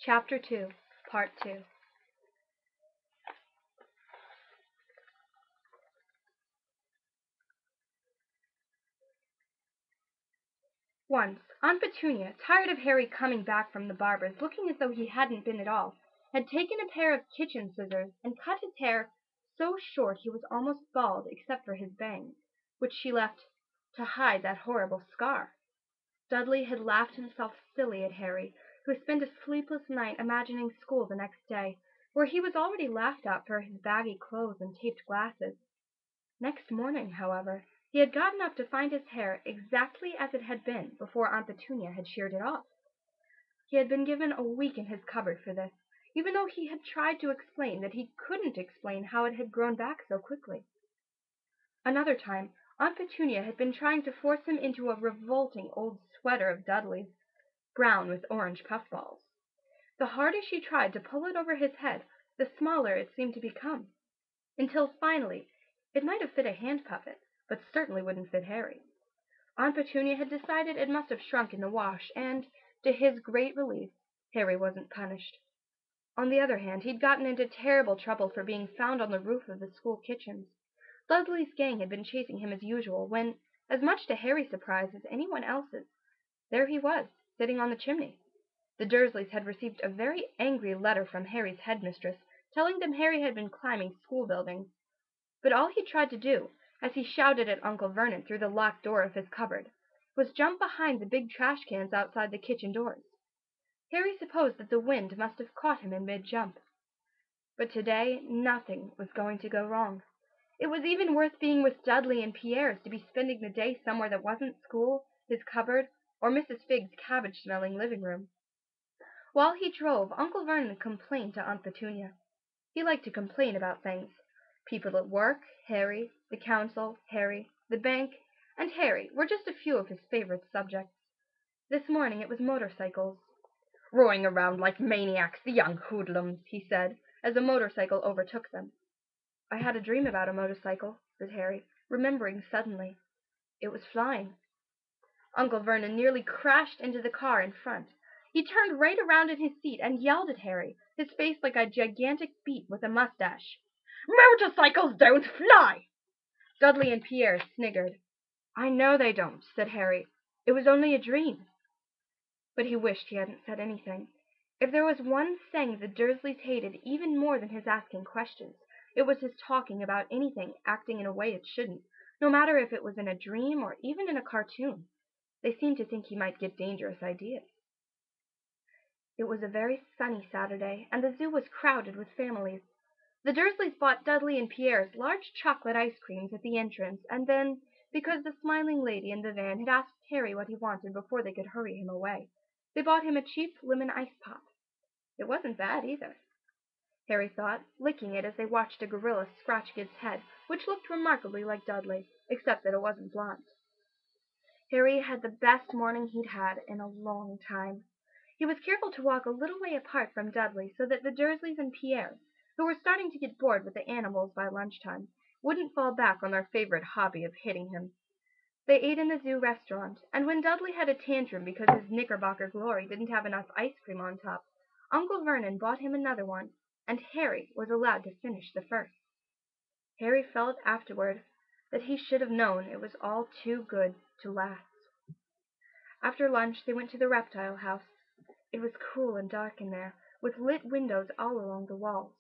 Chapter 2, Part 2. Once, Aunt Petunia, tired of Harry coming back from the barber's looking as though he hadn't been at all, had taken a pair of kitchen scissors and cut his hair so short he was almost bald except for his bangs, which she left to hide that horrible scar. Dudley had laughed himself silly at Harry, who spent a sleepless night imagining school the next day, where he was already laughed at for his baggy clothes and taped glasses. Next morning, however, he had gotten up to find his hair exactly as it had been before Aunt Petunia had sheared it off. He had been given a week in his cupboard for this, even though he had tried to explain that he couldn't explain how it had grown back so quickly. Another time, Aunt Petunia had been trying to force him into a revolting old sweater of Dudley's, brown with orange puffballs. The harder she tried to pull it over his head, the smaller it seemed to become, until finally it might have fit a hand puppet, but certainly wouldn't fit Harry. Aunt Petunia had decided it must have shrunk in the wash, and, to his great relief, Harry wasn't punished. On the other hand, he'd gotten into terrible trouble for being found on the roof of the school kitchens. Dudley's gang had been chasing him as usual, when, as much to Harry's surprise as anyone else's, there he was, sitting on the chimney. The Dursleys had received a very angry letter from Harry's headmistress, telling them Harry had been climbing school buildings. But all he tried to do, as he shouted at Uncle Vernon through the locked door of his cupboard, was jump behind the big trash cans outside the kitchen doors. Harry supposed that the wind must have caught him in mid-jump. But today nothing was going to go wrong. It was even worth being with Dudley and Pierre's to be spending the day somewhere that wasn't school, his cupboard, or Mrs. Figg's cabbage-smelling living room. While he drove, Uncle Vernon complained to Aunt Petunia. He liked to complain about things. People at work, Harry, the council, Harry, the bank, and Harry were just a few of his favorite subjects. This morning it was motorcycles. "Roaring around like maniacs, the young hoodlums," he said, as a motorcycle overtook them. "I had a dream about a motorcycle," said Harry, remembering suddenly. "It was flying." Uncle Vernon nearly crashed into the car in front. He turned right around in his seat and yelled at Harry, his face like a gigantic beet with a mustache. "Motorcycles don't fly!" Dudley and Pierre sniggered. "I know they don't," said Harry. "It was only a dream." But he wished he hadn't said anything. If there was one thing the Dursleys hated even more than his asking questions, it was his talking about anything acting in a way it shouldn't, no matter if it was in a dream or even in a cartoon. They seemed to think he might get dangerous ideas. It was a very sunny Saturday, and the zoo was crowded with families. The Dursleys bought Dudley and Pierre's large chocolate ice creams at the entrance, and then, because the smiling lady in the van had asked Harry what he wanted before they could hurry him away, they bought him a cheap lemon ice pop. It wasn't bad either, Harry thought, licking it as they watched a gorilla scratch its head, which looked remarkably like Dudley, except that it wasn't blonde. Harry had the best morning he'd had in a long time. He was careful to walk a little way apart from Dudley so that the Dursleys and Pierre, who were starting to get bored with the animals by lunchtime, wouldn't fall back on their favorite hobby of hitting him. They ate in the zoo restaurant, and when Dudley had a tantrum because his Knickerbocker Glory didn't have enough ice cream on top, Uncle Vernon bought him another one, and Harry was allowed to finish the first. Harry felt afterward that he should have known it was all too good to last. After lunch they went to the reptile house. It was cool and dark in there, with lit windows all along the walls.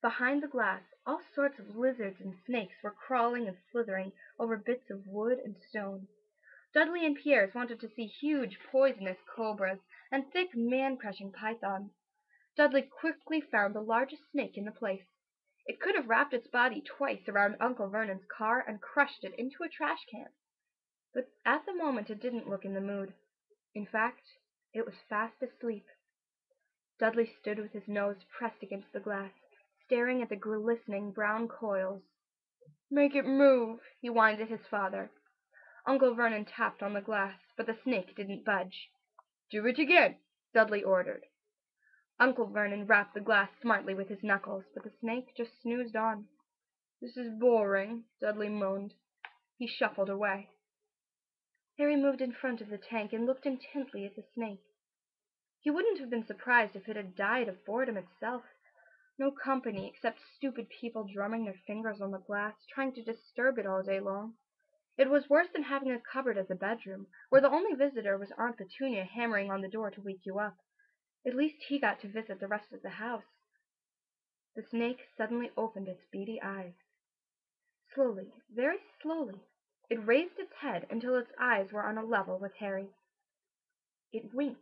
Behind the glass all sorts of lizards and snakes were crawling and slithering over bits of wood and stone. Dudley and Pierre wanted to see huge poisonous cobras and thick man-crushing pythons. Dudley quickly found the largest snake in the place. It could have wrapped its body twice around Uncle Vernon's car and crushed it into a trash can. But at the moment it didn't look in the mood. In fact, it was fast asleep. Dudley stood with his nose pressed against the glass, staring at the glistening brown coils. "Make it move," he whined at his father. Uncle Vernon tapped on the glass, but the snake didn't budge. "Do it again," Dudley ordered. Uncle Vernon rapped the glass smartly with his knuckles, but the snake just snoozed on. "This is boring," Dudley moaned. He shuffled away. Harry moved in front of the tank and looked intently at the snake. He wouldn't have been surprised if it had died of boredom itself. No company except stupid people drumming their fingers on the glass, trying to disturb it all day long. It was worse than having a cupboard as a bedroom, where the only visitor was Aunt Petunia hammering on the door to wake you up. At least he got to visit the rest of the house. The snake suddenly opened its beady eyes. Slowly, very slowly, it raised its head until its eyes were on a level with Harry. It winked.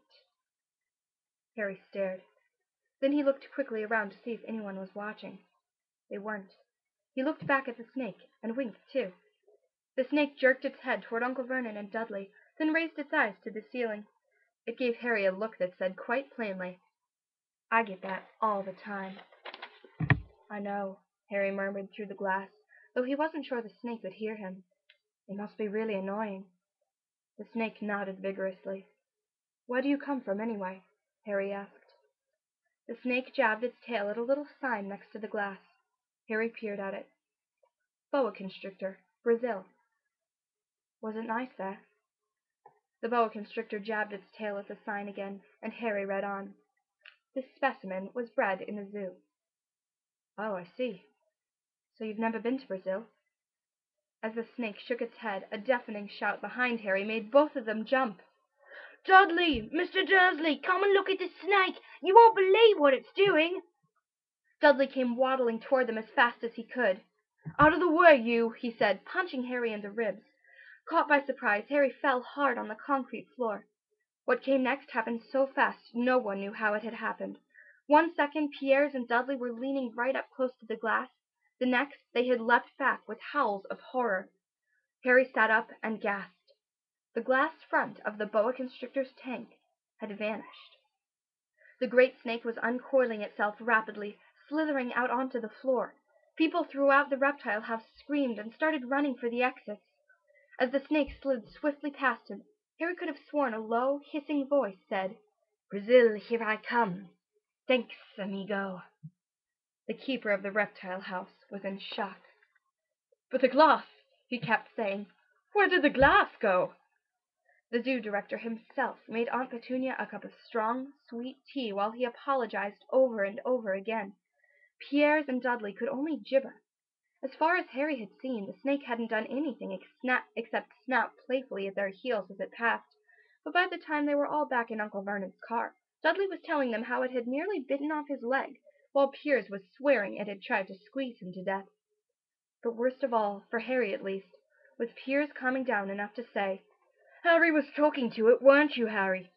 Harry stared. Then he looked quickly around to see if anyone was watching. They weren't. He looked back at the snake and winked too. The snake jerked its head toward Uncle Vernon and Dudley, then raised its eyes to the ceiling. It gave Harry a look that said quite plainly, "I get that all the time." "I know," Harry murmured through the glass, though he wasn't sure the snake would hear him. "It must be really annoying." The snake nodded vigorously. "Where do you come from, anyway?" Harry asked. The snake jabbed its tail at a little sign next to the glass. Harry peered at it. "Boa constrictor, Brazil." "Was it nice there?" The boa constrictor jabbed its tail at the sign again, and Harry read on. "This specimen was bred in a zoo." "Oh, I see. So you've never been to Brazil?" As the snake shook its head, a deafening shout behind Harry made both of them jump. "Dudley! Mr. Dursley! Come and look at the snake! You won't believe what it's doing!" Dudley came waddling toward them as fast as he could. "Out of the way, you!" he said, punching Harry in the ribs. Caught by surprise, Harry fell hard on the concrete floor. What came next happened so fast no one knew how it had happened. One second Pierre's and Dudley were leaning right up close to the glass. The next they had leapt back with howls of horror. Harry sat up and gasped. The glass front of the boa constrictor's tank had vanished. The great snake was uncoiling itself rapidly, slithering out onto the floor. People throughout the reptile house screamed and started running for the exits. As the snake slid swiftly past him, Harry could have sworn a low, hissing voice said, "Brazil, here I come. Thanks, amigo." The keeper of the reptile house was in shock. "But the glass," he kept saying. "Where did the glass go?" The zoo director himself made Aunt Petunia a cup of strong, sweet tea while he apologized over and over again. Pierre and Dudley could only gibber. As far as Harry had seen, the snake hadn't done anything except snap playfully at their heels as it passed, but by the time they were all back in Uncle Vernon's car, Dudley was telling them how it had nearly bitten off his leg, while Piers was swearing it had tried to squeeze him to death. But worst of all, for Harry at least, was Piers calming down enough to say, "Harry was talking to it, weren't you, Harry?"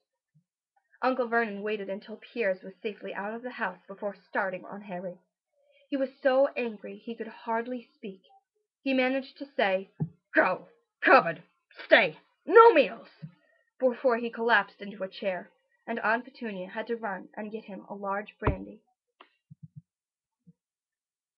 Uncle Vernon waited until Piers was safely out of the house before starting on Harry. He was so angry he could hardly speak. He managed to say, "Go! Cupboard! Stay! No meals!" before he collapsed into a chair, and Aunt Petunia had to run and get him a large brandy.